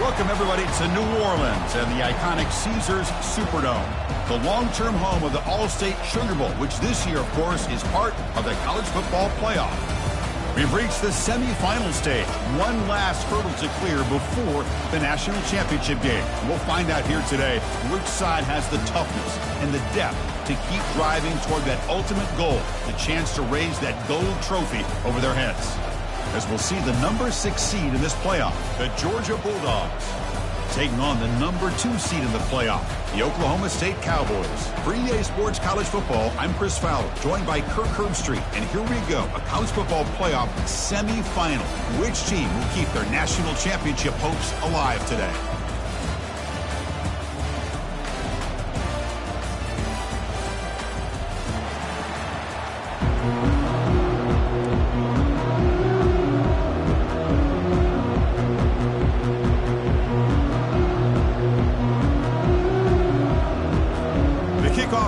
Welcome, everybody, to New Orleans and the iconic Caesars Superdome, the long-term home of the All-State Sugar Bowl, which this year, of course, is part of the college football playoff. We've reached the semifinal stage, one last hurdle to clear before the national championship game. We'll find out here today which side has the toughness and the depth to keep driving toward that ultimate goal, the chance to raise that gold trophy over their heads. As we'll see the number 6 seed in this playoff, the Georgia Bulldogs, taking on the number 2 seed in the playoff, the Oklahoma State Cowboys. For EA Sports College Football, I'm Chris Fowler, joined by Kirk Herbstreit. And here we go, a college football playoff semifinal. Which team will keep their national championship hopes alive today?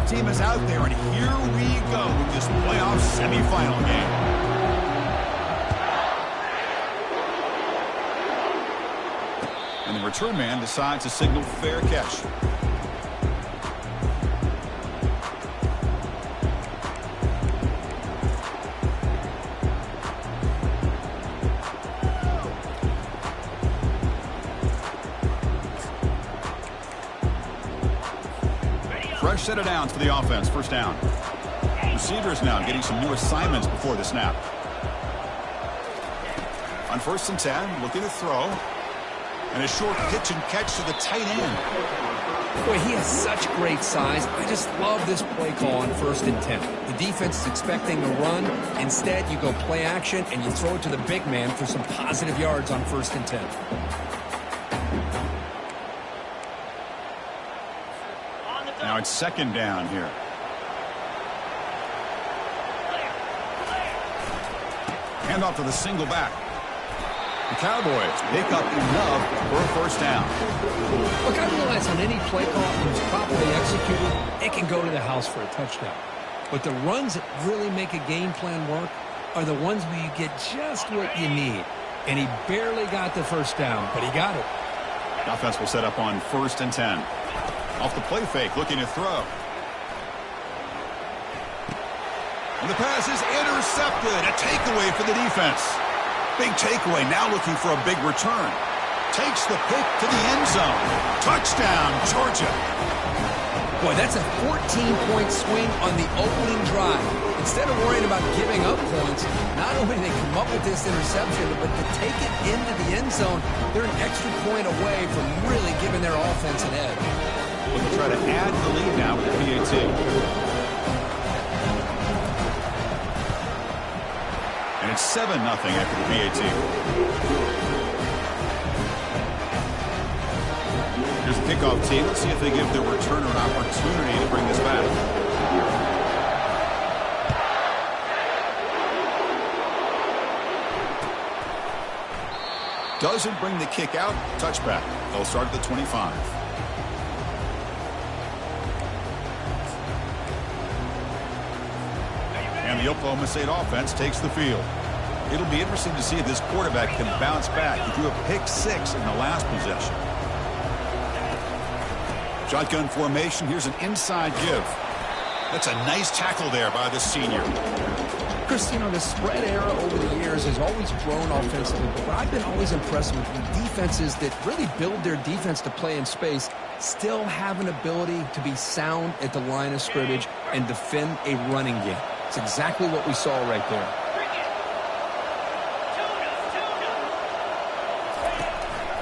Team is out there, and here we go with this playoff semifinal game. And the return man decides to signal fair catch. Fresh set of downs for the offense. First down. Receivers now getting some new assignments before the snap. On 1st and 10, looking to throw. And a short pitch and catch to the tight end. Boy, he has such great size. I just love this play call on 1st and 10. The defense is expecting a run. Instead, you go play action and you throw it to the big man for some positive yards on 1st and 10. Now it's 2nd down here. Hand off to the single back. The Cowboys pick up enough for a 1st down. Look, I realize on any play call that's properly executed, it can go to the house for a touchdown. But the runs that really make a game plan work are the ones where you get just what you need. And he barely got the 1st down, but he got it. The offense will set up on 1st and 10. Off the play fake, looking to throw. And the pass is intercepted. A takeaway for the defense. Big takeaway, now looking for a big return. Takes the pick to the end zone. Touchdown, Georgia. Boy, that's a 14-point swing on the opening drive. Instead of worrying about giving up points, not only did they come up with this interception, but to take it into the end zone, they're an extra point away from really giving their offense an edge. Looking to try to add the lead now with the PAT. And it's 7-0 after the PAT. Here's the kickoff team. Let's see if they give their returner an opportunity to bring this back. Doesn't bring the kick out. Touchback. They'll start at the 25. And the Oklahoma State offense takes the field. It'll be interesting to see if this quarterback can bounce back. He threw a pick 6 in the last possession. Shotgun formation. Here's an inside give. That's a nice tackle there by the senior. Chris, you know, the spread era over the years has always grown offensively, but I've been always impressed with defenses that really build their defense to play in space, still have an ability to be sound at the line of scrimmage and defend a running game. It's exactly what we saw right there.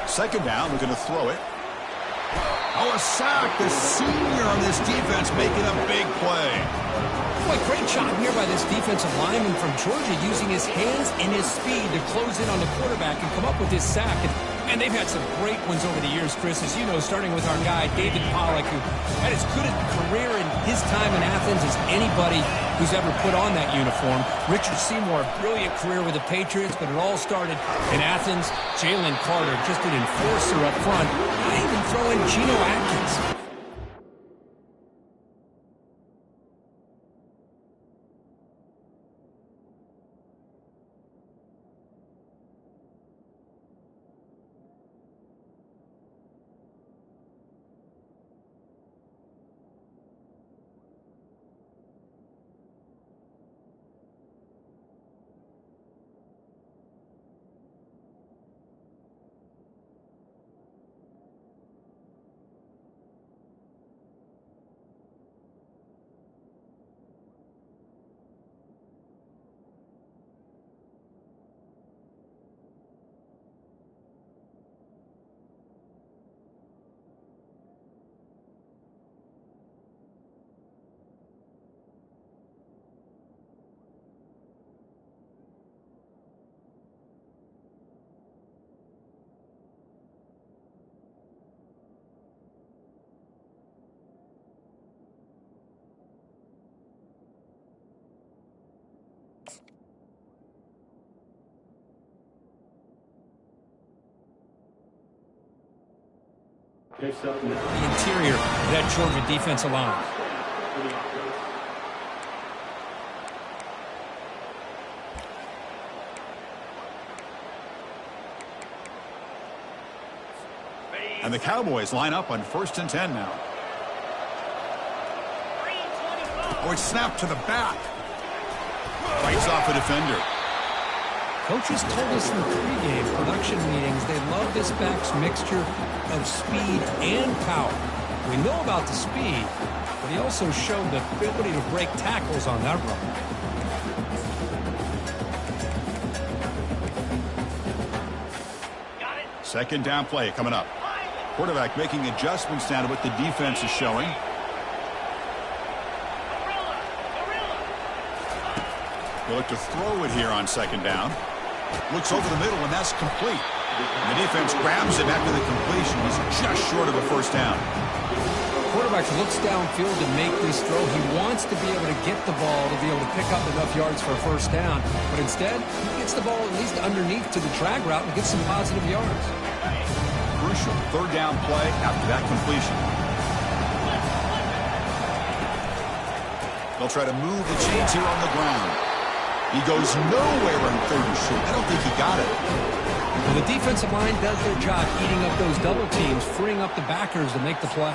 Second down, looking to throw it. Oh, a sack. The senior on this defense making a big play. Boy, great job here by this defensive lineman from Georgia using his hands and his speed to close in on the quarterback and come up with this sack. And they've had some great ones over the years, Chris, as you know, starting with our guy, David Pollack, who had as good a career in his time in Athens as anybody who's ever put on that uniform. Richard Seymour, a brilliant career with the Patriots, but it all started in Athens. Jalen Carter, just an enforcer up front. I even throw in Geno Atkins. The interior of that Georgia defensive line. And the Cowboys line up on 1st and 10 now. Oh, it's snapped to the back. Fights off a defender. Coaches told us in the pregame production meetings they love this back's mixture of speed and power. We know about the speed, but he also showed the ability to break tackles on that run. Second down play coming up. Quarterback making adjustments now to what the defense is showing. They'll look to throw it here on second down. Looks over the middle, and that's complete. And the defense grabs him after the completion. He's just short of a first down. Quarterback looks downfield to make this throw. He wants to be able to get the ball to be able to pick up enough yards for a first down. But instead, he gets the ball at least underneath to the drag route and gets some positive yards. Crucial third down play after that completion. They'll try to move the chains here on the ground. He goes nowhere on third and short. I don't think he got it. Well, the defensive line does their job eating up those double teams, freeing up the backers to make the play.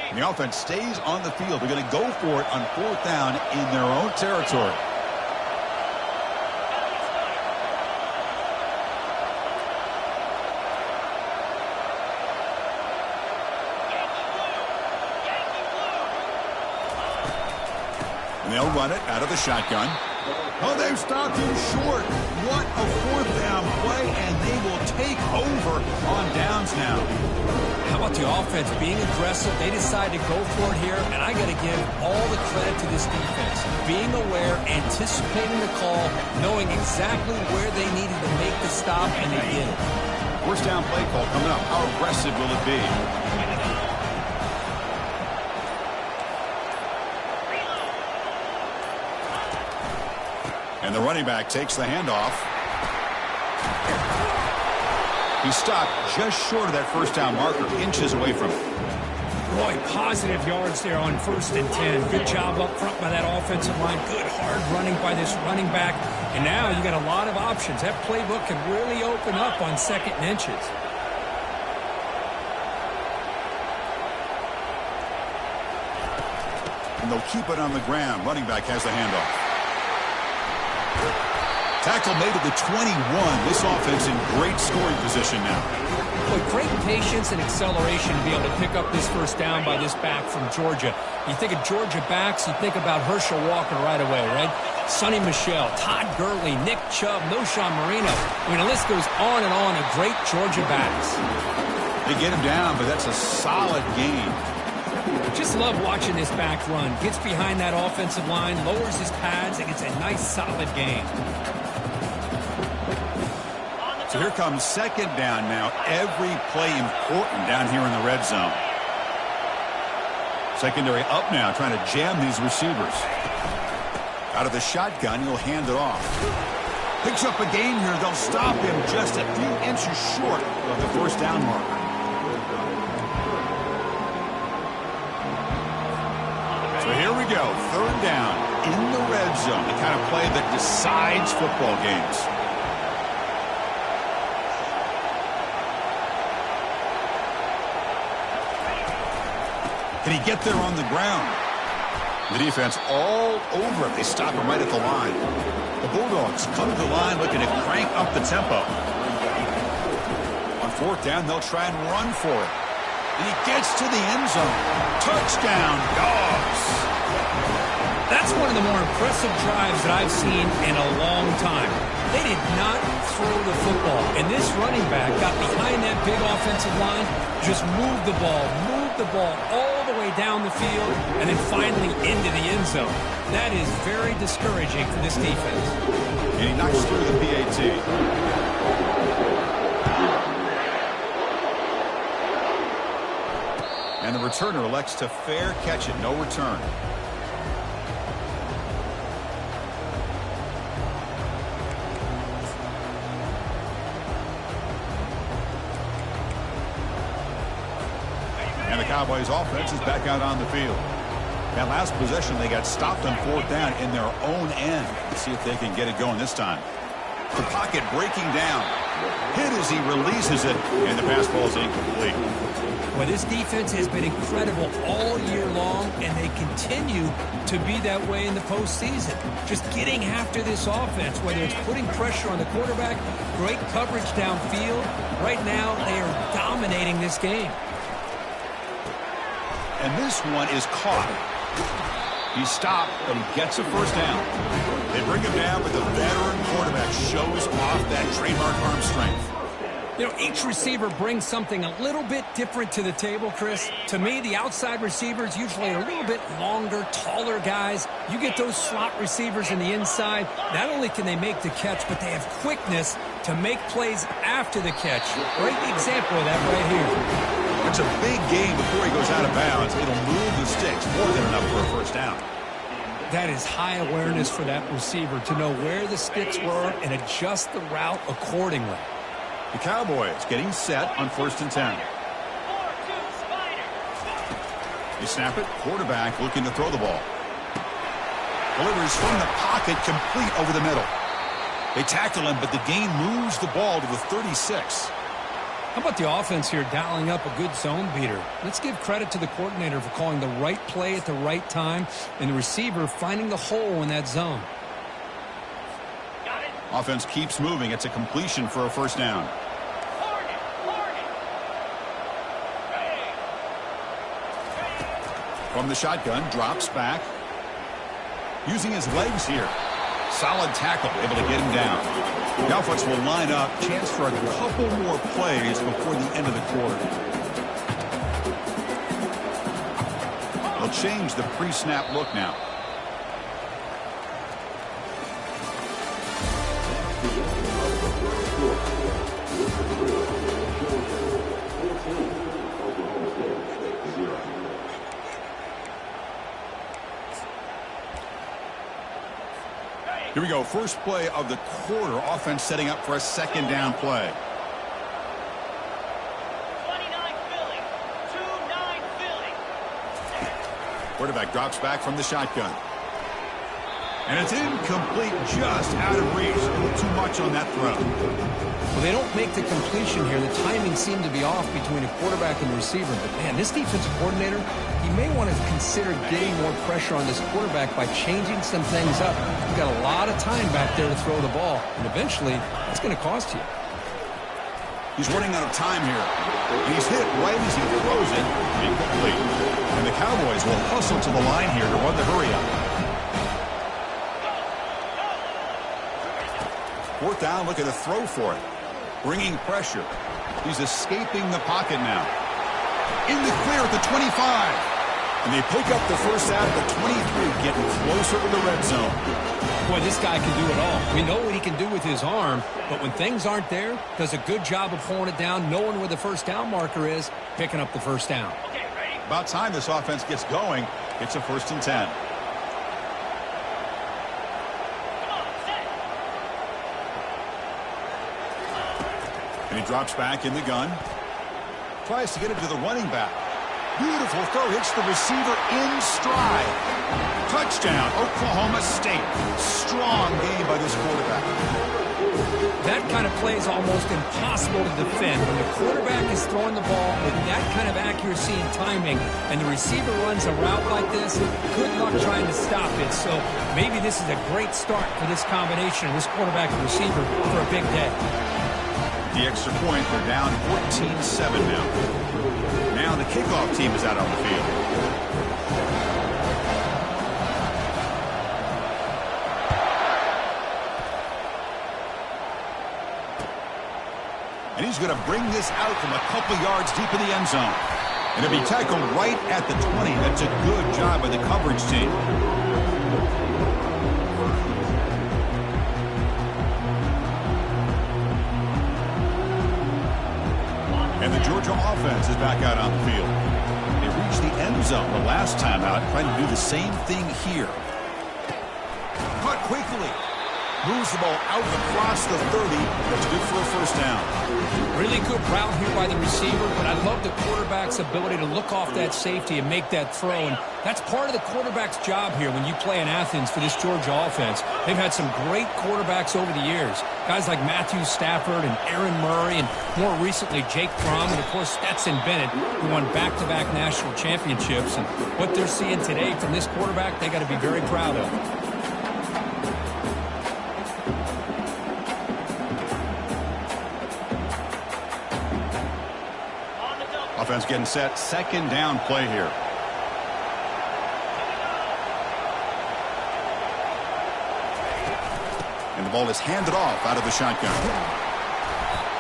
And the offense stays on the field. They're going to go for it on 4th down in their own territory. They'll run it out of the shotgun. Oh, they've stopped him short. What a 4th down play, and they will take over on downs now. How about the offense being aggressive? They decide to go for it here, and I got to give all the credit to this defense. Being aware, anticipating the call, knowing exactly where they needed to make the stop, and they did it. First down play call coming up. How aggressive will it be? And the running back takes the handoff. He stopped just short of that first down marker, inches away from it. Boy, positive yards there on 1st and 10. Good job up front by that offensive line. Good hard running by this running back. And now you got a lot of options. That playbook can really open up on 2nd and inches. And they'll keep it on the ground. Running back has the handoff. Tackle made at the 21. This offense in great scoring position now. Boy, great patience and acceleration to be able to pick up this first down by this back from Georgia. You think of Georgia backs, you think about Herschel Walker right away, right? Sonny Michel, Todd Gurley, Nick Chubb, Noshawn Marino. I mean, the list goes on and on of great Georgia backs. They get him down, but that's a solid game. Just love watching this back run. Gets behind that offensive line, lowers his pads, and gets a nice solid gain. So here comes second down now. Every play important down here in the red zone. Secondary up now, trying to jam these receivers. Out of the shotgun, he'll hand it off. Picks up a gain here. They'll stop him just a few inches short of the first down marker. So here we go, third down in the red zone, the kind of play that decides football games. Can he get there on the ground? The defense all over it. They stop him right at the line. The Bulldogs come to the line looking to crank up the tempo. On 4th down, they'll try and run for it. And he gets to the end zone. Touchdown, Dawgs. That's one of the more impressive drives that I've seen in a long time. They did not throw the football. And this running back got behind that big offensive line, just moved the ball all the way down the field, and then finally into the end zone. That is very discouraging for this defense. And he knocks through the PAT. And the returner elects to fair catch it. No return. Cowboys offense is back out on the field. That last possession, they got stopped on 4th down in their own end. Let's see if they can get it going this time. The pocket breaking down. Hit as he releases it, and the pass ball is incomplete. Well, this defense has been incredible all year long, and they continue to be that way in the postseason. Just getting after this offense, whether it's putting pressure on the quarterback, great coverage downfield. Right now, they are dominating this game. And this one is caught. He stopped, but he gets a first down. They bring him down, but the veteran quarterback shows off that trademark arm strength. You know, each receiver brings something a little bit different to the table, Chris. To me, the outside receivers usually are a little bit longer, taller guys. You get those slot receivers in the inside, not only can they make the catch, but they have quickness to make plays after the catch. Great example of that right here. It's a big game before he goes out of bounds. It'll move the sticks more than enough for a first down. That is high awareness for that receiver to know where the sticks were and adjust the route accordingly. The Cowboys getting set on 1st and 10. They snap it. Quarterback looking to throw the ball. Delivers from the pocket, complete over the middle. They tackle him, but the gain moves the ball to the 36. How about the offense here dialing up a good zone beater? Let's give credit to the coordinator for calling the right play at the right time and the receiver finding the hole in that zone. Offense keeps moving. It's a completion for a first down. From the shotgun, drops back. Using his legs here. Solid tackle, able to get him down. The offense will line up. Chance for a couple more plays before the end of the quarter. They'll change the pre-snap look now. Here we go. First play of the quarter. Offense setting up for a second down play. 29 Philly. 2-9 Philly. Quarterback drops back from the shotgun. And it's incomplete, just out of reach. A little too much on that throw. Well, they don't make the completion here. The timing seemed to be off between a quarterback and the receiver. But, man, this defensive coordinator, he may want to consider getting more pressure on this quarterback by changing some things up. You've got a lot of time back there to throw the ball. And eventually, that's going to cost you. He's running out of time here. He's hit right as he throws it. Incomplete. And the Cowboys will hustle to the line here to run the hurry-up. 4th down, look at the throw for it. Bringing pressure. He's escaping the pocket now. In the clear at the 25. And they pick up the first out at the 23, getting closer to the red zone. Boy, this guy can do it all. We know what he can do with his arm, but when things aren't there, does a good job of pulling it down, knowing where the first down marker is, picking up the first down. About time this offense gets going. It's a 1st and 10. And he drops back in the gun. Tries to get it to the running back. Beautiful throw. Hits the receiver in stride. Touchdown, Oklahoma State. Strong game by this quarterback. That kind of play is almost impossible to defend. When the quarterback is throwing the ball with that kind of accuracy and timing, and the receiver runs a route like this, good luck trying to stop it. So maybe this is a great start for this combination, this quarterback and receiver, for a big day. The extra point, they're down 14-7 now. Now the kickoff team is out on the field. And he's going to bring this out from a couple yards deep in the end zone. And it'll be tackled right at the 20. That's a good job by the coverage team. And the Georgia offense is back out on the field. They reached the end zone the last time out, trying to do the same thing here. Cut quickly. Moves the ball out across the 30. That's good for a first down. Really good route here by the receiver, but I love the quarterback's ability to look off that safety and make that throw. And that's part of the quarterback's job here when you play in Athens for this Georgia offense. They've had some great quarterbacks over the years. Guys like Matthew Stafford and Aaron Murray, and more recently Jake Fromm, and of course Stetson Bennett, who won back-to-back national championships. And what they're seeing today from this quarterback, they got to be very proud of. Offense getting set. Second down play here. And the ball is handed off out of the shotgun.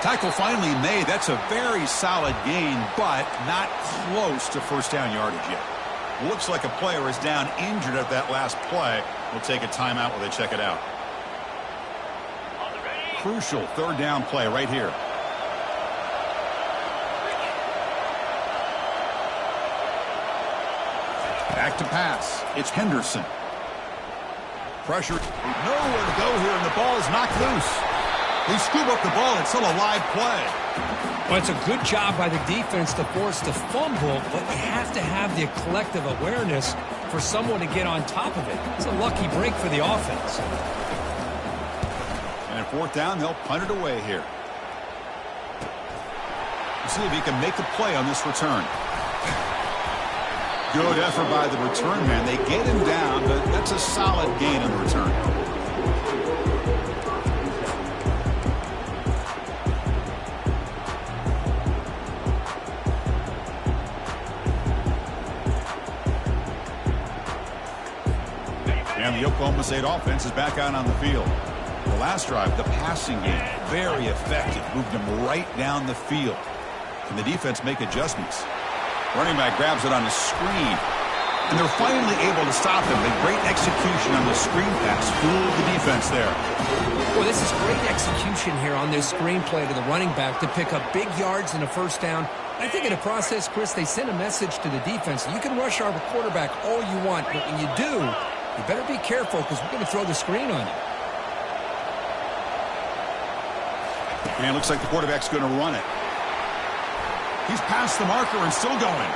Tackle finally made. That's a very solid gain, but not close to first down yardage yet. Looks like a player is down injured at that last play. We'll take a timeout while they check it out. Crucial third down play right here. Back to pass. It's Henderson. Pressure. Nowhere to go here, and the ball is knocked loose. They scoop up the ball. It's still a live play. Well, it's a good job by the defense to force the fumble, but you have to have the collective awareness for someone to get on top of it. It's a lucky break for the offense. And at fourth down, they'll punt it away here. Let's see if he can make the play on this return. Good effort by the return man. They get him down, but that's a solid gain on the return. And the Oklahoma State offense is back out on the field. The last drive, the passing game, very effective. Moved them right down the field. Can the defense make adjustments? Running back grabs it on a screen, and they're finally able to stop him. The great execution on the screen pass fooled the defense there. Well, this is great execution here on this screen play to the running back to pick up big yards and a first down. I think in the process, Chris, they sent a message to the defense. You can rush our quarterback all you want, but when you do, you better be careful because we're going to throw the screen on you. And it looks like the quarterback's going to run it. He's past the marker and still going.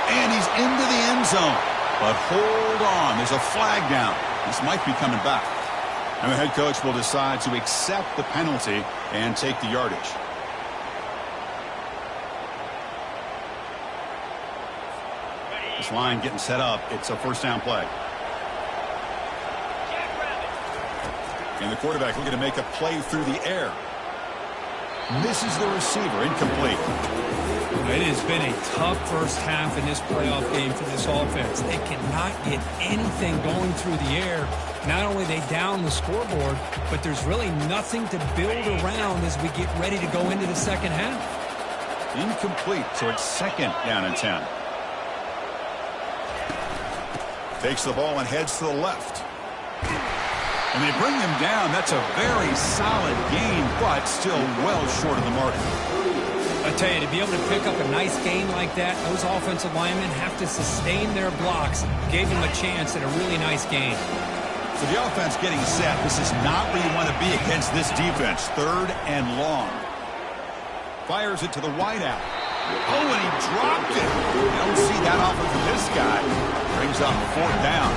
And he's into the end zone. But hold on. There's a flag down. This might be coming back. And the head coach will decide to accept the penalty and take the yardage. This line getting set up. It's a first down play. And the quarterback looking to make a play through the air. Misses the receiver, incomplete. It has been a tough first half in this playoff game for this offense. They cannot get anything going through the air. Not only they down the scoreboard, but there's really nothing to build around as we get ready to go into the second half. Incomplete, so it's second down and 10. Takes the ball and heads to the left. And they bring him down. That's a very solid gain, but still well short of the mark. I tell you, to be able to pick up a nice gain like that, those offensive linemen have to sustain their blocks. Gave him a chance at a really nice gain. So the offense getting set. This is not where you want to be against this defense. Third and long. Fires it to the wideout. Oh, and he dropped it. You don't see that often from this guy. Brings up fourth down.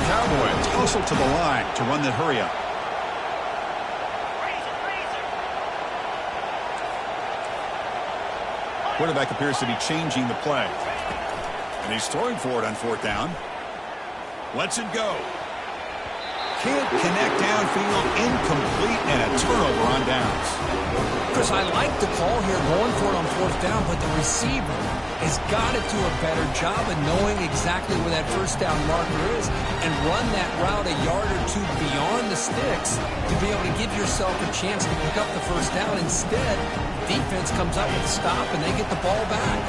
Cowboys hustle to the line to run the hurry up. Quarterback appears to be changing the play. And he's throwing for it on fourth down. Lets it go. Can't connect downfield, incomplete, and a turnover on downs. Chris, I like the call here going for it on fourth down, but the receiver has got to do a better job of knowing exactly where that first down marker is and run that route a yard or two beyond the sticks to be able to give yourself a chance to pick up the first down. Instead, defense comes up with a stop and they get the ball back.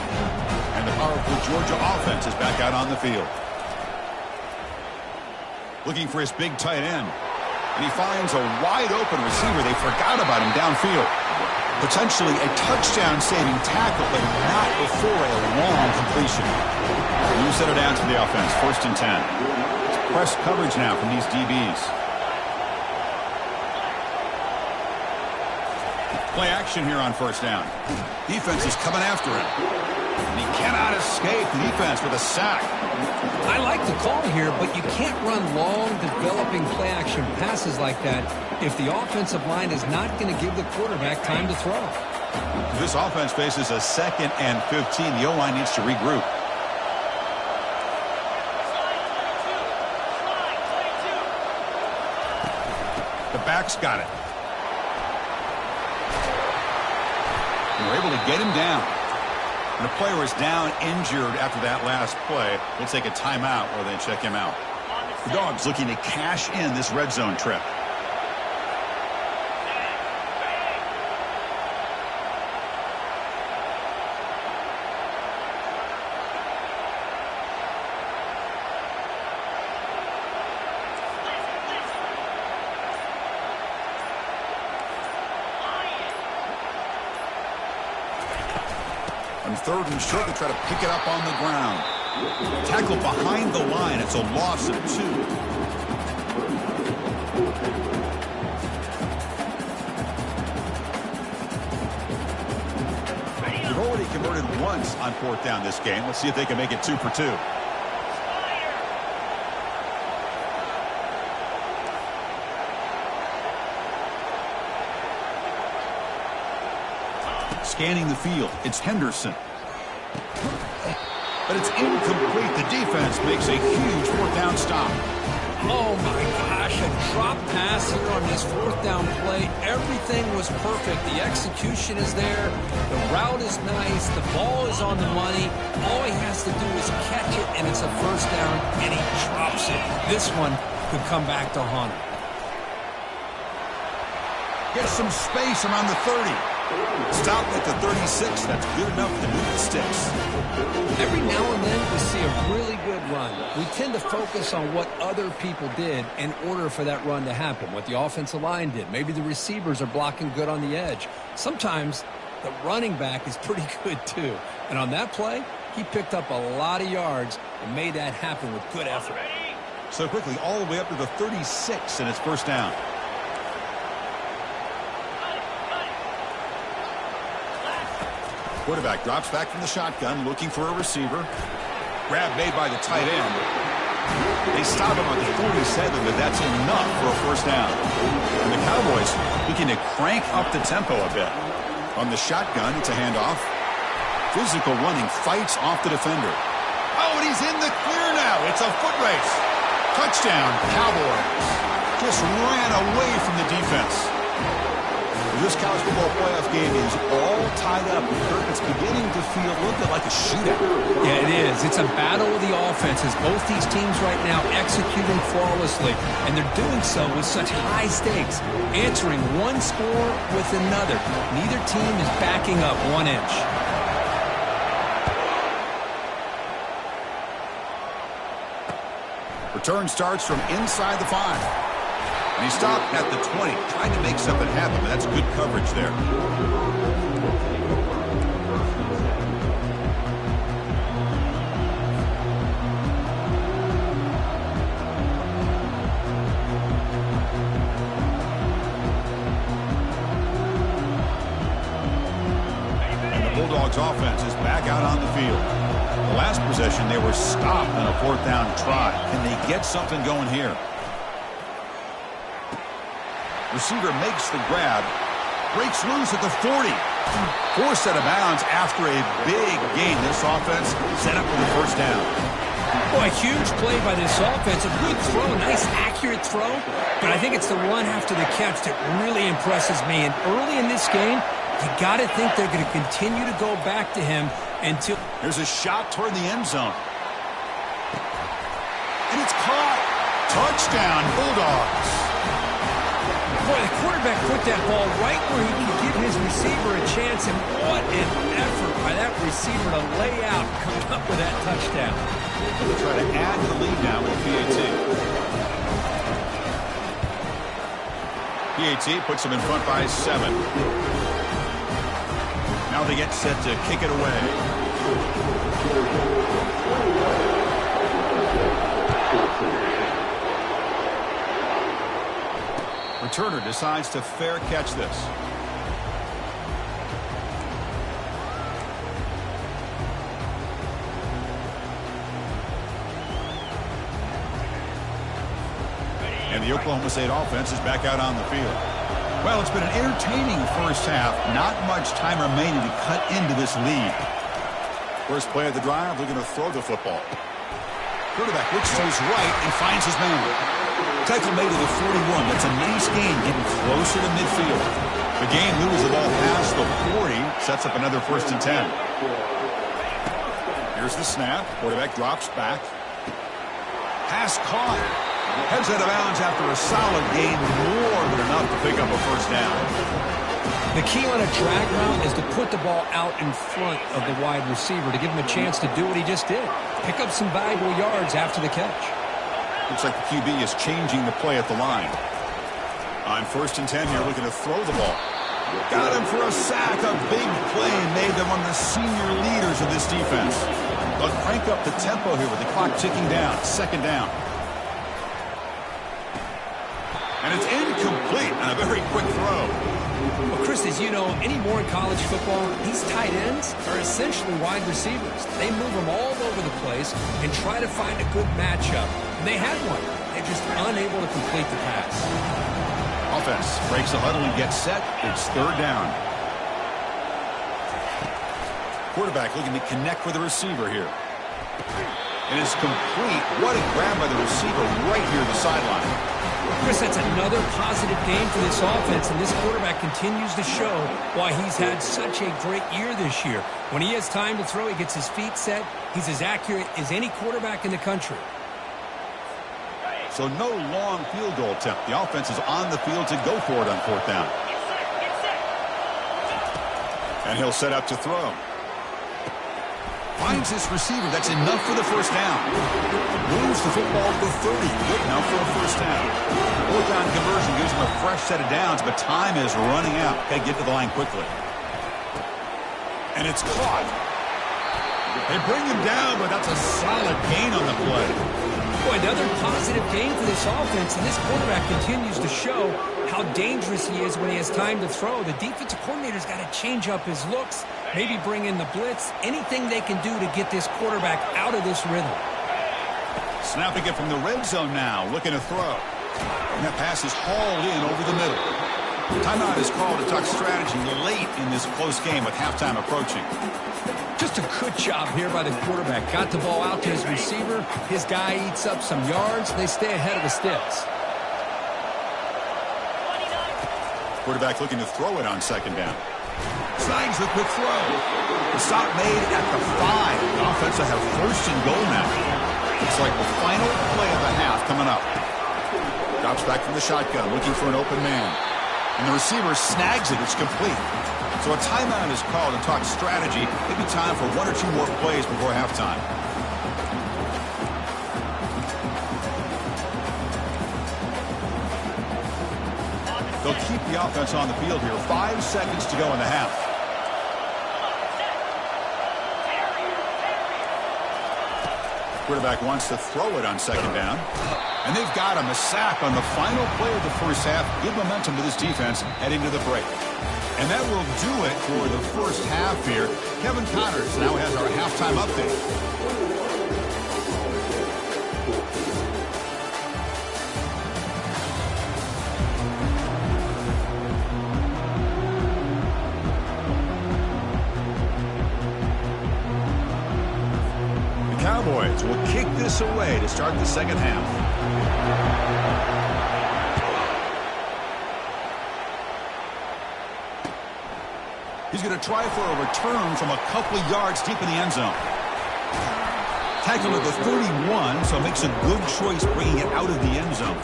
And the powerful Georgia offense is back out on the field. Looking for his big tight end. And he finds a wide-open receiver. They forgot about him downfield. Potentially a touchdown-saving tackle, but not before a long completion. New set of downs for the offense. First and 10. It's press coverage now from these DBs. Play action here on first down. Defense is coming after him. And he cannot escape the defense with a sack. I like the call here, but you can't run long, developing play-action passes like that if the offensive line is not going to give the quarterback time to throw. This offense faces a 2nd and 15. The O-line needs to regroup. The back's got it. And we're able to get him down. And the player is down injured after that last play. We'll take a timeout or they check him out. The Dawgs looking to cash in this red zone trip. On 3rd and short, they try to pick it up on the ground. Tackle behind the line. It's a loss of 2. They've already converted once on 4th down this game. Let's see if they can make it 2 for 2. Scanning the field, it's Henderson. But it's incomplete. The defense makes a huge 4th down stop. Oh my gosh, a drop pass here on this 4th down play. Everything was perfect. The execution is there. The route is nice. The ball is on the money. All he has to do is catch it, and it's a 1st down, and he drops it. This one could come back to haunt him. Gets some space around the 30. Stop at the 36. That's good enough to move the sticks. Every now and then we see a really good run. We tend to focus on what other people did in order for that run to happen, what the offensive line did. Maybe the receivers are blocking good on the edge. Sometimes the running back is pretty good too. And on that play, he picked up a lot of yards and made that happen with good effort. So quickly, all the way up to the 36, and it's 1st down. Quarterback drops back from the shotgun, looking for a receiver. Grab made by the tight end. They stop him on the 47, but that's enough for a 1st down. And the Cowboys looking to crank up the tempo a bit. On the shotgun, it's a handoff. Physical running, fights off the defender. Oh, and he's in the clear now. It's a foot race. Touchdown, Cowboys. Just ran away from the defense. This college football playoff game is all tied up. It's beginning to feel a little bit like a shootout. Yeah, it is. It's a battle of the offenses. Both these teams right now executing flawlessly, and they're doing so with such high stakes, answering one score with another. Neither team is backing up 1 inch. Return starts from inside the 5. And he stopped at the 20, trying to make something happen, but that's good coverage there. And the Bulldogs offense is back out on the field. The last possession, they were stopped on a 4th down try. Can they get something going here? Receiver makes the grab, breaks loose at the 40. Forced out of bounds after a big gain. This offense set up for the 1st down. Boy, a huge play by this offense. A good throw, nice accurate throw. But I think it's the run after the catch that really impresses me. And early in this game, you got to think they're going to continue to go back to him until... There's a shot toward the end zone. And it's caught. Touchdown, Bulldogs. Boy, the quarterback put that ball right where he could give his receiver a chance, and what an effort by that receiver to lay out, coming up with that touchdown. They'll try to add the lead now with PAT. PAT puts them in front by 7. Now they get set to kick it away. Returner decides to fair catch this. the Oklahoma State offense is back out on the field. Well, it's been an entertaining first half. Not much time remaining to cut into this lead. First play of the drive, looking to throw the football. Quarterback looks to his right and finds his man. Tackle made to the 41. That's a nice gain, getting closer to midfield. The game moves the ball past the 40, sets up another 1st and 10. Here's the snap. Quarterback drops back. Pass caught. Heads out of bounds after a solid gain, more than enough to pick up a 1st down. The key on a drag route is to put the ball out in front of the wide receiver to give him a chance to do what he just did. Pick up some valuable yards after the catch. Looks like the QB is changing the play at the line. On 1st and 10 here, looking to throw the ball. Got him for a sack. A big play made them one of the senior leaders of this defense. They'll crank up the tempo here with the clock ticking down. 2nd down. And it's incomplete on a very quick throw. Well, Chris, as you know, anymore in college football, these tight ends are essentially wide receivers. They move them all over the place and try to find a good matchup. And they had one. They're just unable to complete the pass. Offense breaks the huddle and gets set. It's 3rd down. Quarterback looking to connect with the receiver here. And it's complete. What a grab by the receiver right here at the sideline. Chris, that's another positive game for this offense, and this quarterback continues to show why he's had such a great year this year. When he has time to throw, he gets his feet set. He's as accurate as any quarterback in the country. So no long field goal attempt. The offense is on the field to go for it on 4th down. And he'll set up to throw. Finds this receiver. That's enough for the 1st down. Moves the football to the 30. Good enough for a 1st down. 4th down conversion gives him a fresh set of downs, but time is running out. Got to get to the line quickly. And it's caught. They bring him down, but that's a solid gain on the play. Boy, another positive gain for this offense, and this quarterback continues to show how dangerous he is when he has time to throw. The defensive coordinator's got to change up his looks, maybe bring in the blitz, anything they can do to get this quarterback out of this rhythm. Snapping it from the red zone now, looking to throw. And that pass is hauled in over the middle. Timeout is called to talk strategy late in this close game with halftime approaching. Just a good job here by the quarterback. Got the ball out to his receiver. His guy eats up some yards. They stay ahead of the sticks. Quarterback looking to throw it on 2nd down. Snags the quick throw. The stop made at the 5. The offense will have 1st and goal now. Looks like the final play of the half coming up. Drops back from the shotgun, looking for an open man. And the receiver snags it. It's complete. So a timeout is called to talk strategy. Maybe time for 1 or 2 more plays before halftime. They'll keep the offense on the field here. 5 seconds to go in the half. Quarterback wants to throw it on 2nd down. And they've got him. A sack on the final play of the first half. Good momentum to this defense heading to the break. And that will do it for the first half here. Kevin Connors now has our halftime update. The Cowboys will kick this away to start the 2nd half. He's going to try for a return from a couple of yards deep in the end zone. Tackled at the 31, so makes a good choice bringing it out of the end zone.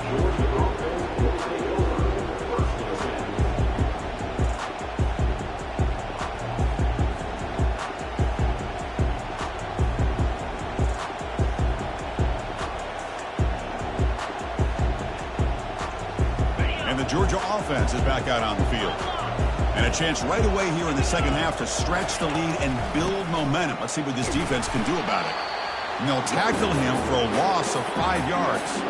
And the Georgia offense is back out on the field. And a chance right away here in the 2nd half to stretch the lead and build momentum. Let's see what this defense can do about it. And they'll tackle him for a loss of 5 yards.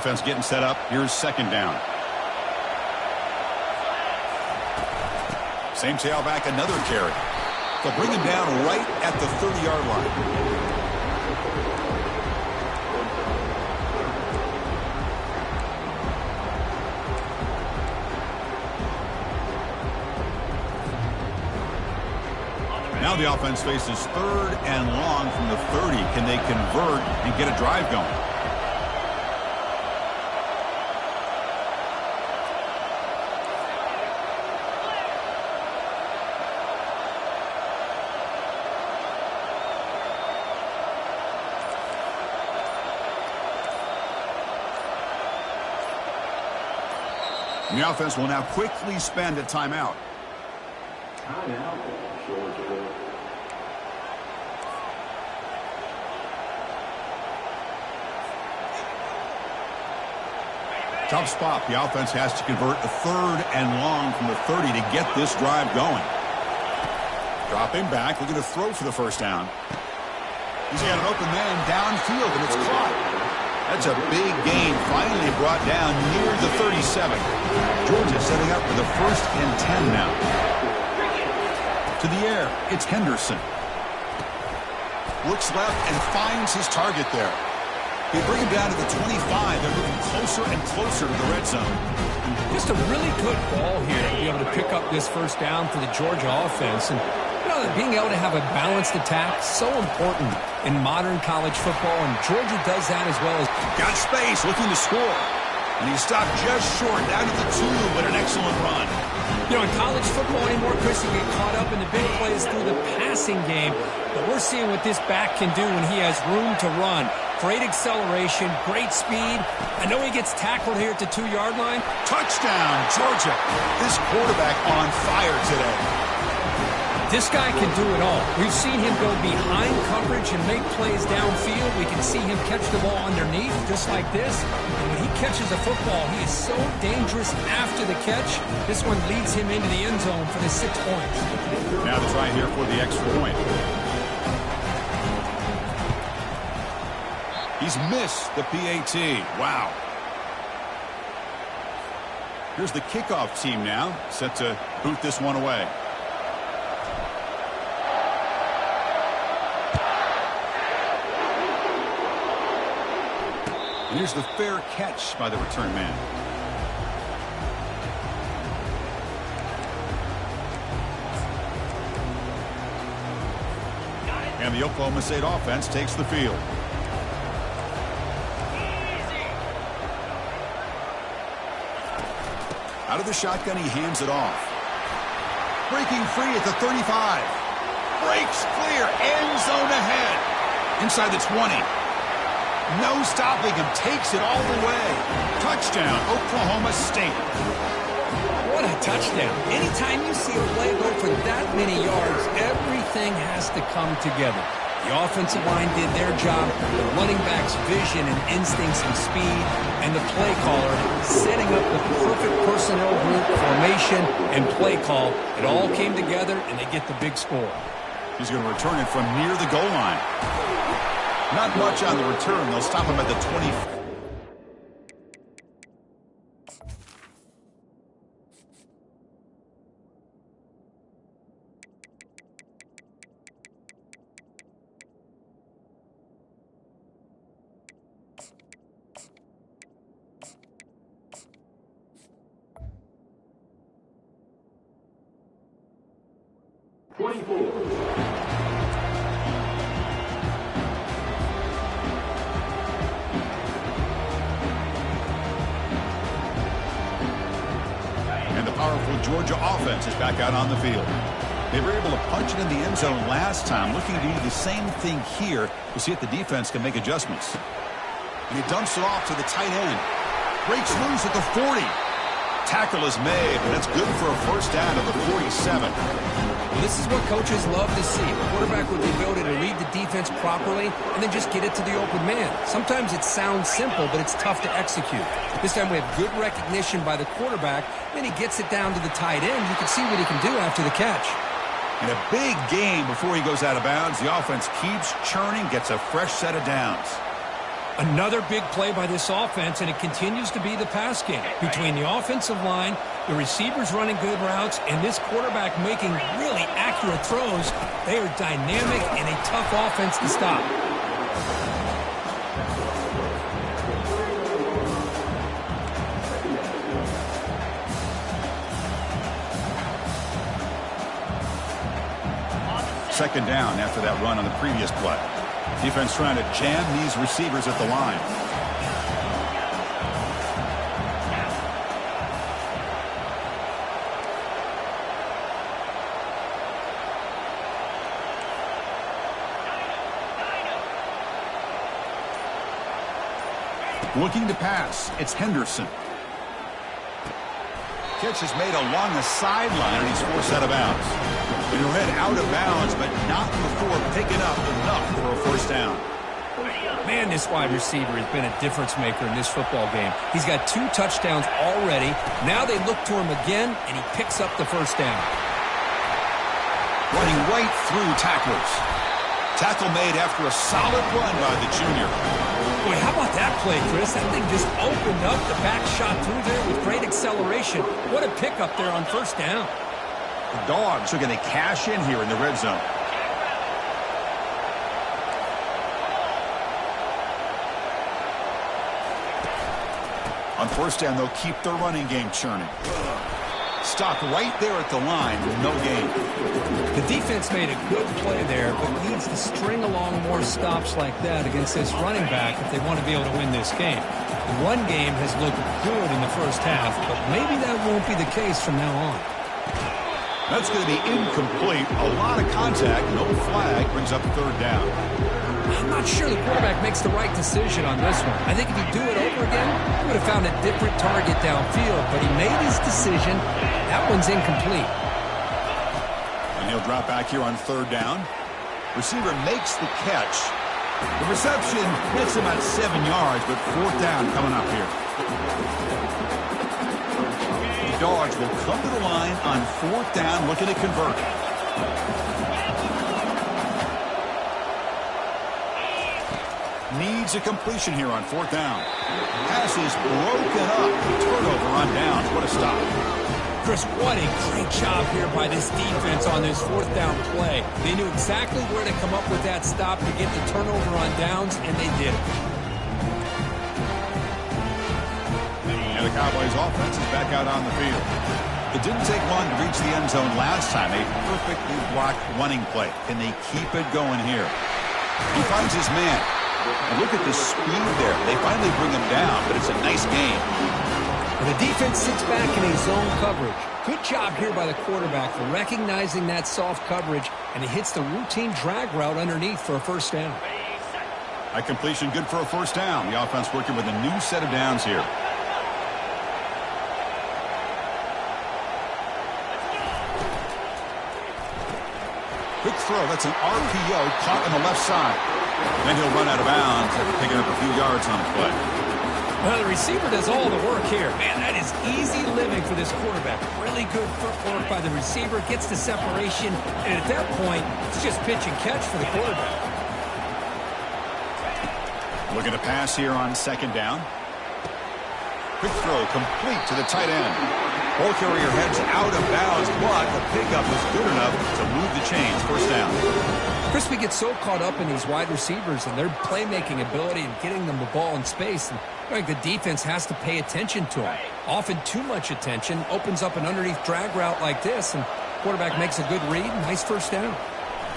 offense getting set up. Here's second down. Same tailback, another carry. They'll bring him down right at the 30-yard line. Now the offense faces third and long from the 30. Can they convert and get a drive going? And the offense will now quickly spend a timeout. Tough spot. The offense has to convert a third and long from the 30 to get this drive going. Dropping back, looking to throw for the first down. He's got an open man downfield, and it's caught. That's a big gain, finally brought down near the 37. Georgia setting up for the 1st and 10 now. To the air, it's Henderson. Looks left and finds his target there. They bring him down to the 25. They're moving closer and closer to the red zone. Just a really good ball here to be able to pick up this first down for the Georgia offense. And you know, being able to have a balanced attack, so important in modern college football, and Georgia does that as well. Got space, looking to score. And he stopped just short, down to the 2, but an excellent run. You know, in college football anymore, Chris, you get caught up in the big plays through the passing game. But we're seeing what this back can do when he has room to run. Great acceleration, great speed. I know he gets tackled here at the 2-yard line. Touchdown, Georgia. This quarterback on fire today. This guy can do it all. We've seen him go behind coverage and make plays downfield. We can see him catch the ball underneath, just like this. And when he catches a football, he is so dangerous after the catch. This one leads him into the end zone for the 6 points. Now the try here for the extra point. He's missed the PAT. Wow. Here's the kickoff team now, set to boot this one away. And here's the fair catch by the return man. And the Oklahoma State offense takes the field. Out of the shotgun, he hands it off. Breaking free at the 35. Breaks clear, end zone ahead. Inside the 20. No stopping him, takes it all the way. Touchdown, Oklahoma State. What a touchdown. Anytime you see a play go for that many yards, everything has to come together. The offensive line did their job, the running back's vision and instincts and speed, and the play caller setting up the perfect personnel group, formation, and play call. It all came together, and they get the big score. He's going to return it from near the goal line. Not much on the return. They'll stop him at the 20. Georgia offense is back out on the field. They were able to punch it in the end zone last time, looking to do the same thing here to see if the defense can make adjustments. And he dumps it off to the tight end. Breaks loose at the 40. Tackle is made, but it's good for a first down at the 47. Well, this is what coaches love to see. A quarterback with the ability to read the defense properly and then just get it to the open man. Sometimes it sounds simple, but it's tough to execute. This time we have good recognition by the quarterback. Then he gets it down to the tight end. You can see what he can do after the catch. And a big gain before he goes out of bounds. The offense keeps churning, gets a fresh set of downs. Another big play by this offense, and it continues to be the pass game. Between the offensive line, the receivers running good routes, and this quarterback making really accurate throws, they are dynamic and a tough offense to stop. Second down after that run on the previous play. Defense trying to jam these receivers at the line. Looking to pass. It's Henderson. Catch is made along the sideline, and he's forced out of bounds. He'll head out of bounds, but not before picking up enough for a first down. Man, this wide receiver has been a difference maker in this football game. He's got 2 touchdowns already. Now they look to him again, and he picks up the first down. Running right through tacklers. Tackle made after a solid run by the junior. Boy, how about that play, Chris? That thing just opened up. The back shot through there with great acceleration. What a pickup there on first down. The Dawgs are going to cash in here in the red zone. On first down, they'll keep their running game churning. Stopped right there at the line with no gain. The defense made a good play there, but needs to string along more stops like that against this running back if they want to be able to win this game. The run game has looked good in the first half, but maybe that won't be the case from now on. That's going to be incomplete. A lot of contact, no flag, brings up third down. I'm not sure the quarterback makes the right decision on this one. I think if he'd do it over again, he would have found a different target downfield, but he made his decision. That one's incomplete. And he'll drop back here on third down. Receiver makes the catch. The reception gets him at 7 yards, but fourth down coming up here. The Dawgs will come to the line on fourth down, looking to convert. Needs a completion here on fourth down. Pass is broken up. Turnover on downs. What a stop. Chris, what a great job here by this defense on this fourth down play. They knew exactly where to come up with that stop to get the turnover on downs, and they did it. And the Cowboys offense is back out on the field. It didn't take long to reach the end zone last time. A perfectly blocked running play. Can they keep it going here? He finds his man. And look at the speed there. They finally bring him down, but it's a nice game. And the defense sits back in a zone coverage. Good job here by the quarterback for recognizing that soft coverage, and he hits the routine drag route underneath for a first down. A completion good for a first down. The offense working with a new set of downs here. Quick throw. That's an RPO caught on the left side. Then he'll run out of bounds after picking up a few yards on the play. Well, the receiver does all the work here. Man, that is easy living for this quarterback. Really good footwork by the receiver. Gets the separation. And at that point, it's just pitch and catch for the quarterback. Looking to pass here on second down. Quick throw complete to the tight end. Ball carrier heads out of bounds, but the pickup was good enough to move the chains. First down. Chris, we get so caught up in these wide receivers and their playmaking ability and getting them the ball in space. And I think the defense has to pay attention to them. Often too much attention opens up an underneath drag route like this, and quarterback makes a good read. Nice first down.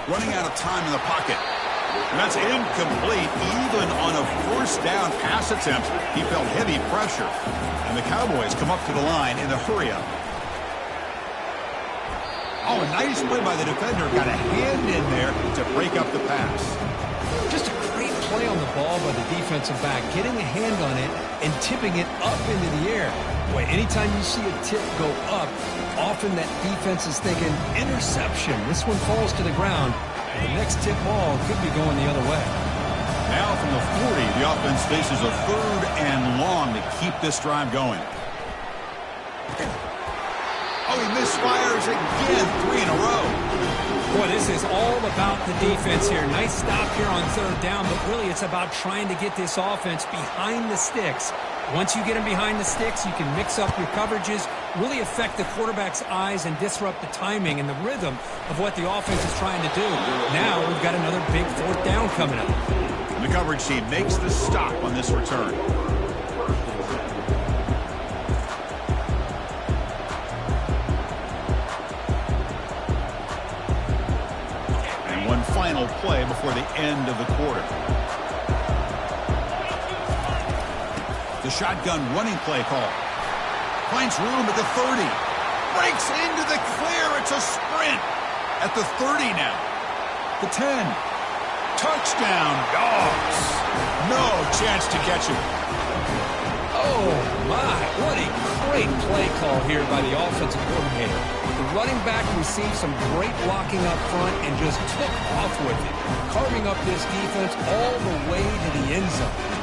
Running out of time in the pocket. And that's incomplete. Even on a first down pass attempt, he felt heavy pressure. And the Cowboys come up to the line in the hurry-up. Oh, a nice play by the defender. Got a hand in there to break up the pass. Just a great play on the ball by the defensive back, getting a hand on it and tipping it up into the air. Boy, anytime you see a tip go up, often that defense is thinking interception. This one falls to the ground. The next tip ball could be going the other way. Now from the 40, the offense faces a third and long to keep this drive going. Oh, he misfires again, 3 in a row. Boy, this is all about the defense here. Nice stop here on third down, but really it's about trying to get this offense behind the sticks. Once you get them behind the sticks, you can mix up your coverages, really affect the quarterback's eyes and disrupt the timing and the rhythm of what the offense is trying to do. Now we've got another big fourth down coming up. The coverage team makes the stop on this return. And one final play before the end of the quarter. The shotgun running play call. Finds room at the 30. Breaks into the clear. It's a sprint. At the 30 now. The 10. Touchdown, Dawgs. No chance to catch him. Oh, my. What a great play call here by the offensive coordinator. The running back received some great blocking up front and just took off with it, carving up this defense all the way to the end zone.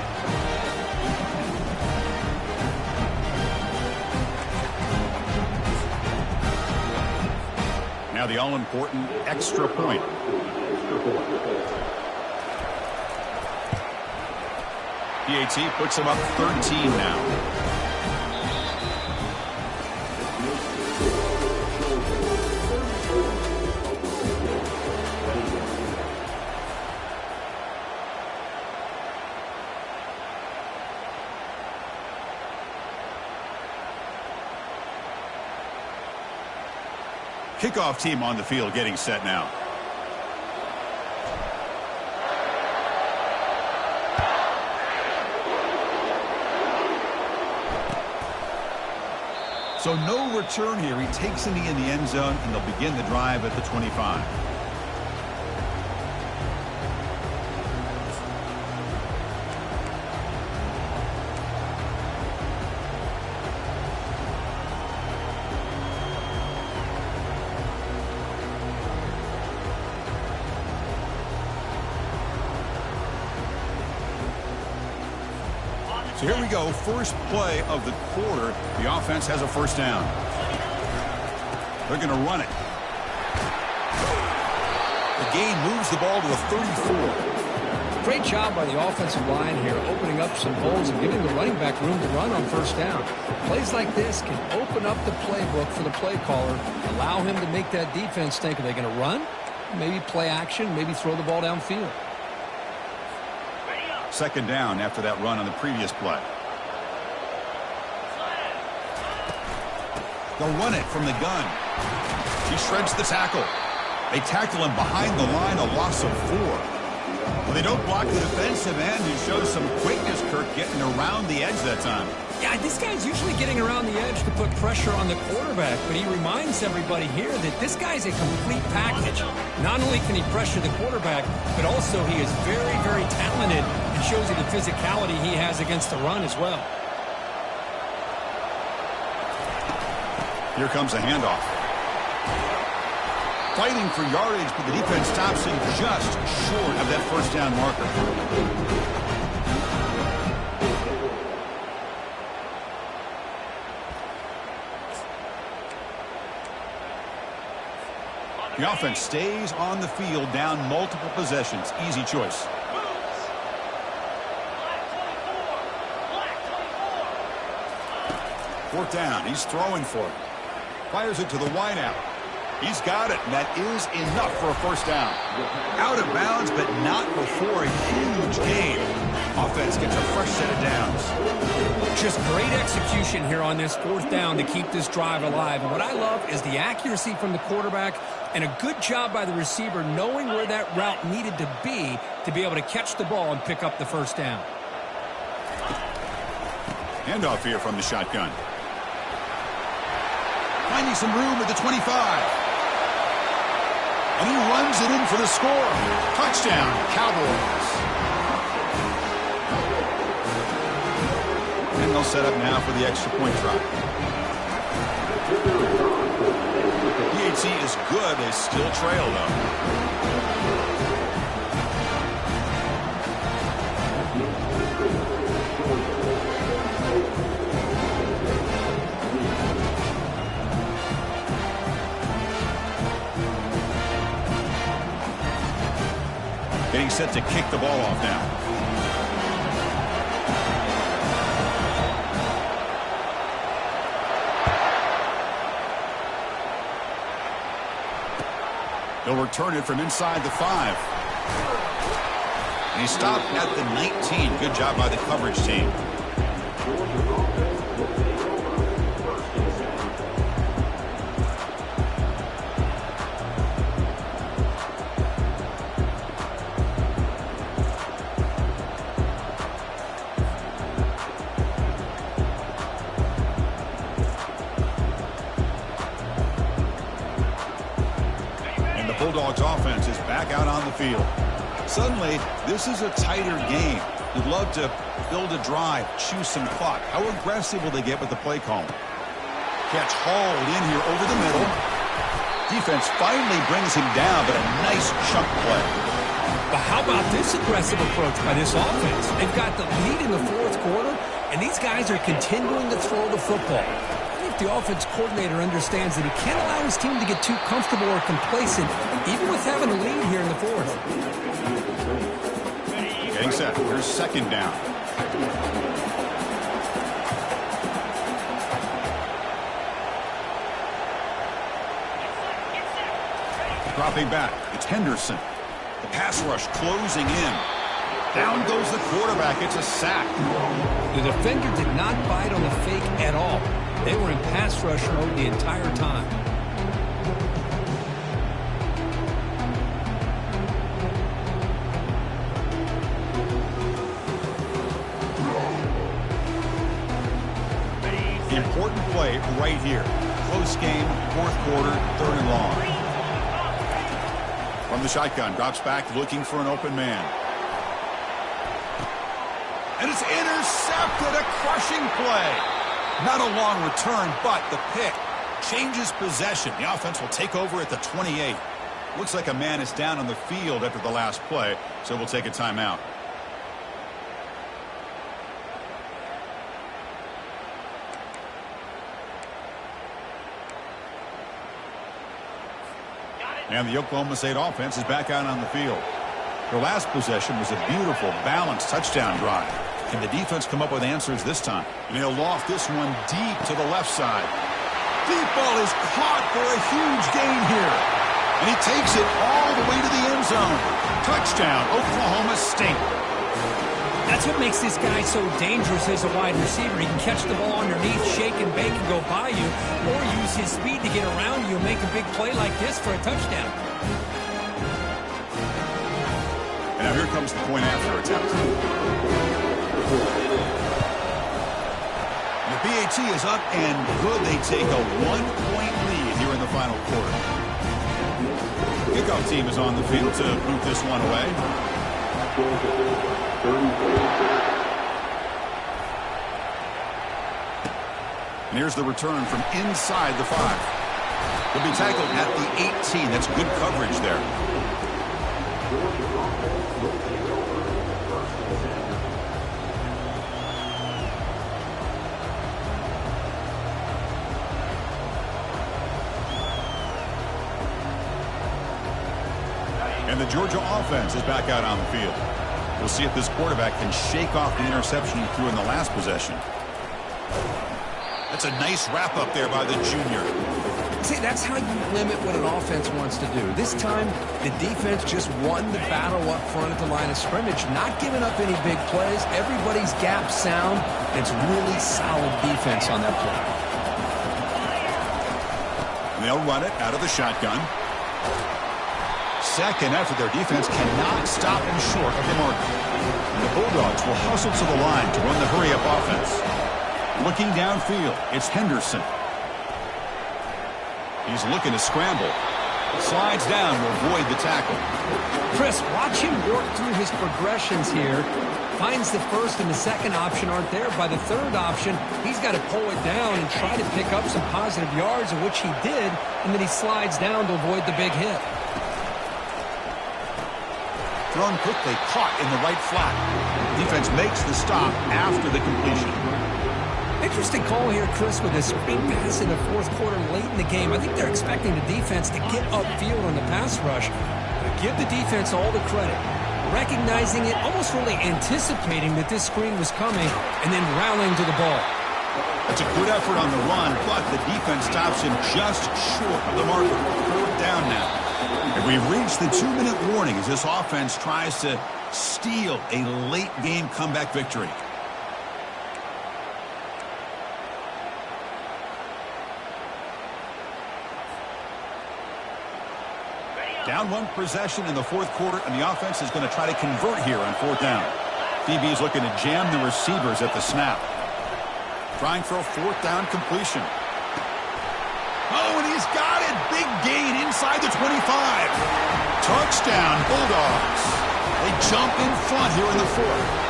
Now the all-important extra point. PAT puts him up 13 now. Kickoff team on the field getting set now. So no return here. He takes it in the end zone, and they'll begin the drive at the 25. So here we go, first play of the quarter. The offense has a first down. They're going to run it. The gain moves the ball to the 34. Great job by the offensive line here, opening up some holes and giving the running back room to run on first down. Plays like this can open up the playbook for the play caller, allow him to make that defense think, are they going to run? Maybe play action, maybe throw the ball downfield. Second down after that run on the previous play. They'll run it from the gun. He shreds the tackle. They tackle him behind the line, a loss of 4. Well, they don't block the defensive end, who shows some quickness, Kirk, getting around the edge that time. Yeah, this guy's usually getting around the edge to put pressure on the quarterback, but he reminds everybody here that this guy's a complete package. Not only can he pressure the quarterback, but also he is very, very talented and shows you the physicality he has against the run as well. Here comes a handoff. Fighting for yardage, but the defense stops him just short of that first down marker. The offense stays on the field, down multiple possessions. Easy choice. Fourth down. He's throwing for it. Fires it to the wideout. He's got it, and that is enough for a first down. Out of bounds, but not before a huge gain. Offense gets a fresh set of downs. Just great execution here on this fourth down to keep this drive alive. And what I love is the accuracy from the quarterback and a good job by the receiver knowing where that route needed to be able to catch the ball and pick up the first down. Handoff here from the shotgun. Finding some room at the 25. And he runs it in for the score. Touchdown, Cowboys. And they'll set up now for the extra point try. PAT is good. They still trail, though. Getting set to kick the ball off now. He'll return it from inside the 5. And he stopped at the 19. Good job by the coverage team. Dawgs offense is back out on the field. Suddenly, this is a tighter game. You'd love to build a drive, choose some clock. How aggressive will they get with the play call? Catch hauled in here over the middle. Defense finally brings him down, but a nice chunk play. But how about this aggressive approach by this offense? They've got the lead in the fourth quarter, and these guys are continuing to throw the football. The offense coordinator understands that he can't allow his team to get too comfortable or complacent, even with having a lead here in the fourth. Getting set. Here's second down. Dropping back. It's Henderson. The pass rush closing in. Down goes the quarterback. It's a sack. The defender did not bite on the fake at all. They were in pass rush mode the entire time. Important play right here. Close game, fourth quarter, 3rd and long. From the shotgun, drops back looking for an open man. And it's intercepted, a crushing play. Not a long return, but the pick changes possession. The offense will take over at the 28. Looks like a man is down on the field after the last play, so we'll take a timeout. And the Oklahoma State offense is back out on the field. Their last possession was a beautiful, balanced touchdown drive. Can the defense come up with answers this time? And they'll loft this one deep to the left side. Deep ball is caught for a huge gain here. And he takes it all the way to the end zone. Touchdown, Oklahoma State. That's what makes this guy so dangerous as a wide receiver. He can catch the ball underneath, shake and bake and go by you, or use his speed to get around you and make a big play like this for a touchdown. And now here comes the point after attempt. The BAT is up and good. They take a 1-point lead here in the final quarter. Kickoff team is on the field to boot this one away. And here's the return from inside the 5. He'll be tackled at the 18. That's good coverage there. And the Georgia offense is back out on the field. We'll see if this quarterback can shake off the interception he threw in the last possession. That's a nice wrap up there by the junior. See, that's how you limit what an offense wants to do. This time, the defense just won the battle up front at the line of scrimmage, not giving up any big plays. Everybody's gap sound. It's really solid defense on that play. And they'll run it out of the shotgun. Second effort, their defense cannot stop him short of the mark. And the Bulldogs will hustle to the line to run the hurry-up offense. Looking downfield, it's Henderson. He's looking to scramble. Slides down to avoid the tackle. Chris, watch him work through his progressions here. Finds the first and the second option aren't there. By the third option, he's got to pull it down and try to pick up some positive yards, of which he did, and then he slides down to avoid the big hit. Thrown quickly, caught in the right flat. Defense makes the stop after the completion. Interesting call here, Chris, with a screen pass in the fourth quarter late in the game. I think they're expecting the defense to get upfield on the pass rush. But give the defense all the credit. recognizing it, almost really anticipating that this screen was coming, and then rallying to the ball. It's a good effort on the run, but the defense stops him just short of the marker. 4th down now. And we've reached the 2-minute warning as this offense tries to steal a late-game comeback victory. Down 1 possession in the 4th quarter, and the offense is going to try to convert here on 4th down. DB is looking to jam the receivers at the snap. Trying for a 4th down completion. Oh, and he's got it. Big gain inside the 25. Touchdown, Bulldogs. They jump in front here in the 4th.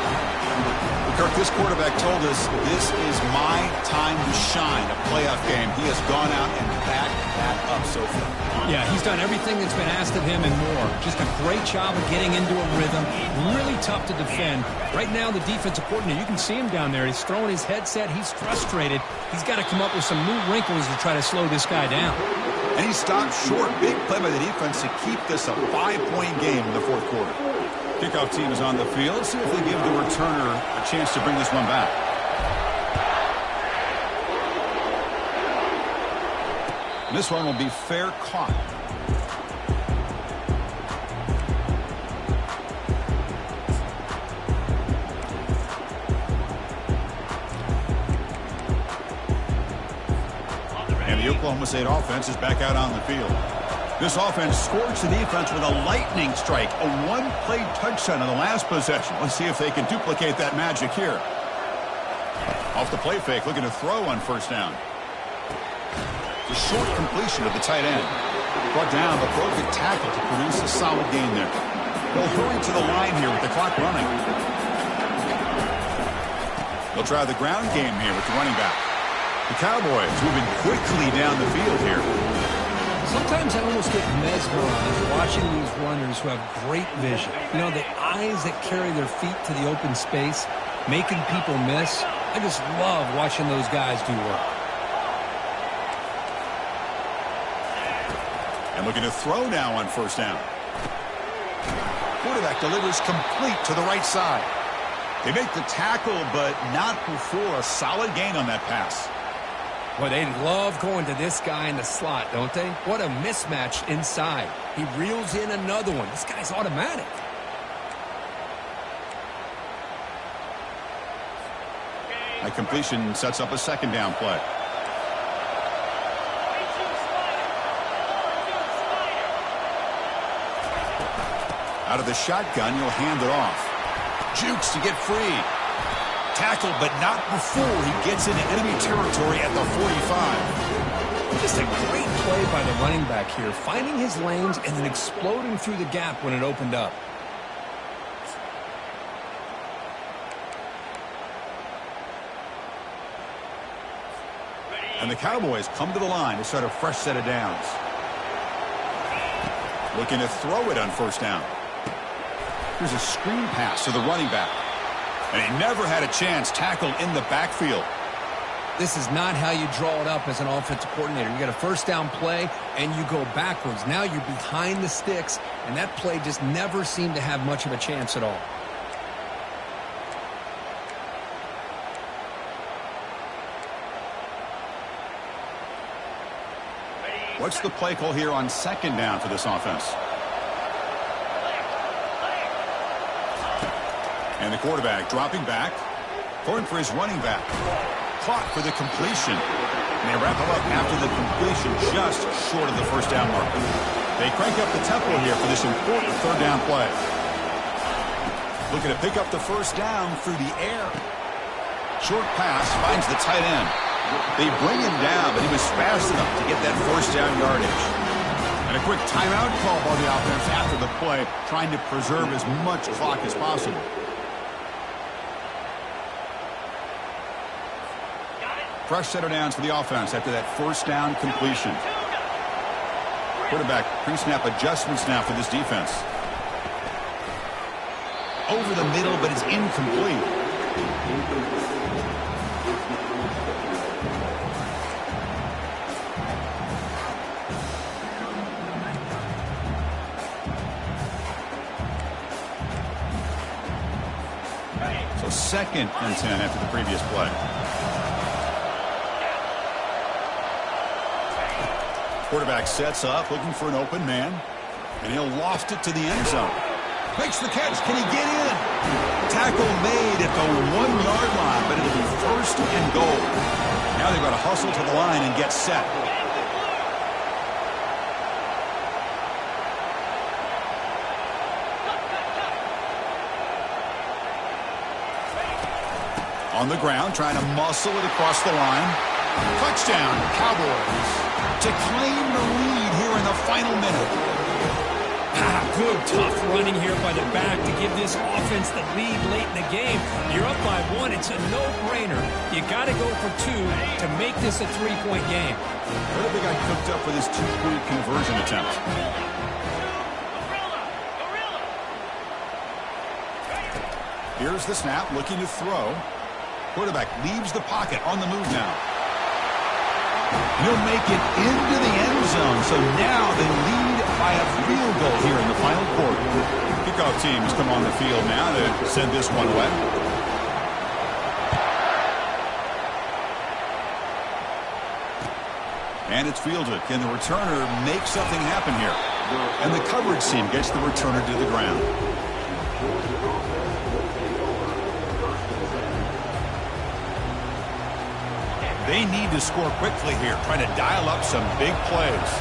Kirk, this quarterback told us this is my time to shine, a playoff game. He has gone out and backed that up so far. Yeah, he's done everything that's been asked of him and more. Just a great job of getting into a rhythm. Really tough to defend. Right now, the defensive coordinator, you can see him down there. He's throwing his headset. He's frustrated. He's got to come up with some new wrinkles to try to slow this guy down. And he stopped short. Big play by the defense to keep this a 5-point game in the 4th quarter. Kickoff team is on the field. Let's see if they give the returner a chance to bring this one back. And this one will be fair caught. And the Oklahoma State offense is back out on the field. This offense scorched the defense with a lightning strike, a 1-play touchdown in the last possession. Let's see if they can duplicate that magic here. Off the play fake, looking to throw on 1st down. The short completion of the tight end. Brought down, but broke a tackle to produce a solid gain there. They'll hurry to the line here with the clock running. They'll try the ground game here with the running back. The Cowboys moving quickly down the field here. Sometimes I almost get mesmerized watching these runners who have great vision. You know, the eyes that carry their feet to the open space, making people miss. I just love watching those guys do work. And looking to throw now on 1st down. Quarterback delivers complete to the right side. They make the tackle, but not before a solid gain on that pass. Boy, they love going to this guy in the slot, don't they? What a mismatch inside. He reels in another one. This guy's automatic. That completion sets up a 2nd down play. Out of the shotgun, you'll hand it off. Jukes to get free. Tackle, but not before he gets into enemy territory at the 45. Just a great play by the running back here, finding his lanes and then exploding through the gap when it opened up. And the Cowboys come to the line to start a fresh set of downs. Looking to throw it on 1st down. Here's a screen pass to the running back. And he never had a chance, tackled in the backfield. This is not how you draw it up as an offensive coordinator. You got a 1st down play, and you go backwards. Now you're behind the sticks, and that play just never seemed to have much of a chance at all. What's the play call here on 2nd down for this offense? And the quarterback dropping back, going for his running back. Caught for the completion. And they wrap him up after the completion just short of the 1st down mark. They crank up the tempo here for this important 3rd down play. Looking to pick up the 1st down through the air. Short pass finds the tight end. They bring him down, but he was fast enough to get that 1st down yardage. And a quick timeout call by the offense after the play, trying to preserve as much clock as possible. Fresh set of downs for the offense after that 1st down completion. Quarterback pre-snap adjustments now for this defense. Over the middle, but it's incomplete. 2nd and 10 after the previous play. Quarterback sets up, looking for an open man, and he'll loft it to the end zone. Makes the catch. Can he get in? Tackle made at the 1-yard line, but it'll be 1st and goal. Now they've got to hustle to the line and get set. On the ground, trying to muscle it across the line. Touchdown, Cowboys, to claim the lead here in the final minute. Good, tough running here by the back to give this offense the lead late in the game. You're up by 1. It's a no-brainer. You got to go for 2 to make this a 3-point game. What have they got cooked up for this 2-point conversion attempt? Here's the snap, looking to throw. Quarterback leaves the pocket, on the move now. He'll make it into the end zone, so now they lead by a field goal here in the final quarter. Kickoff teams come on the field now to send this one away. And it's fielded. Can the returner make something happen here? And the coverage team gets the returner to the ground. They need to score quickly here, trying to dial up some big plays.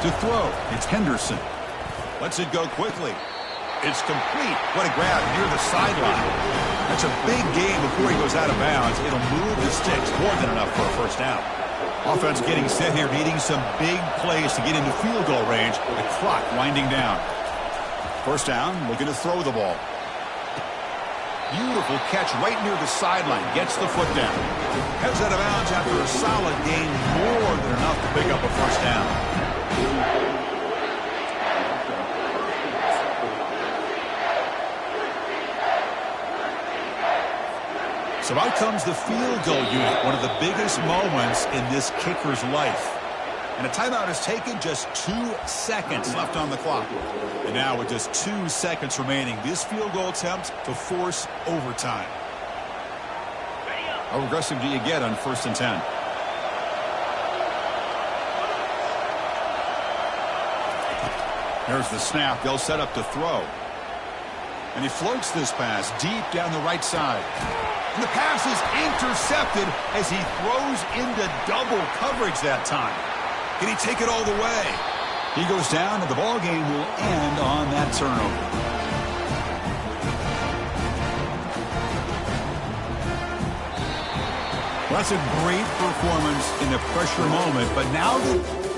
To throw, it's Henderson. Lets it go quickly. It's complete. What a grab near the sideline. That's a big gain before he goes out of bounds. It'll move the sticks, more than enough for a 1st down. Offense getting set here, needing some big plays to get into field goal range. The clock winding down. 1st down, looking to throw the ball. Beautiful catch right near the sideline. Gets the foot down. Heads out of bounds after a solid gain, more than enough to pick up a 1st down. So out comes the field goal unit, one of the biggest moments in this kicker's life. And a timeout is taken, just 2 seconds left on the clock. And now with just 2 seconds remaining, this field goal attempt to force overtime. How aggressive do you get on 1st and 10? There's the snap. They'll set up to throw. And he floats this pass deep down the right side. And the pass is intercepted as he throws into double coverage that time. Can he take it all the way? He goes down, and the ball game will end on that turnover. Well, that's a great performance in the pressure moment, but now that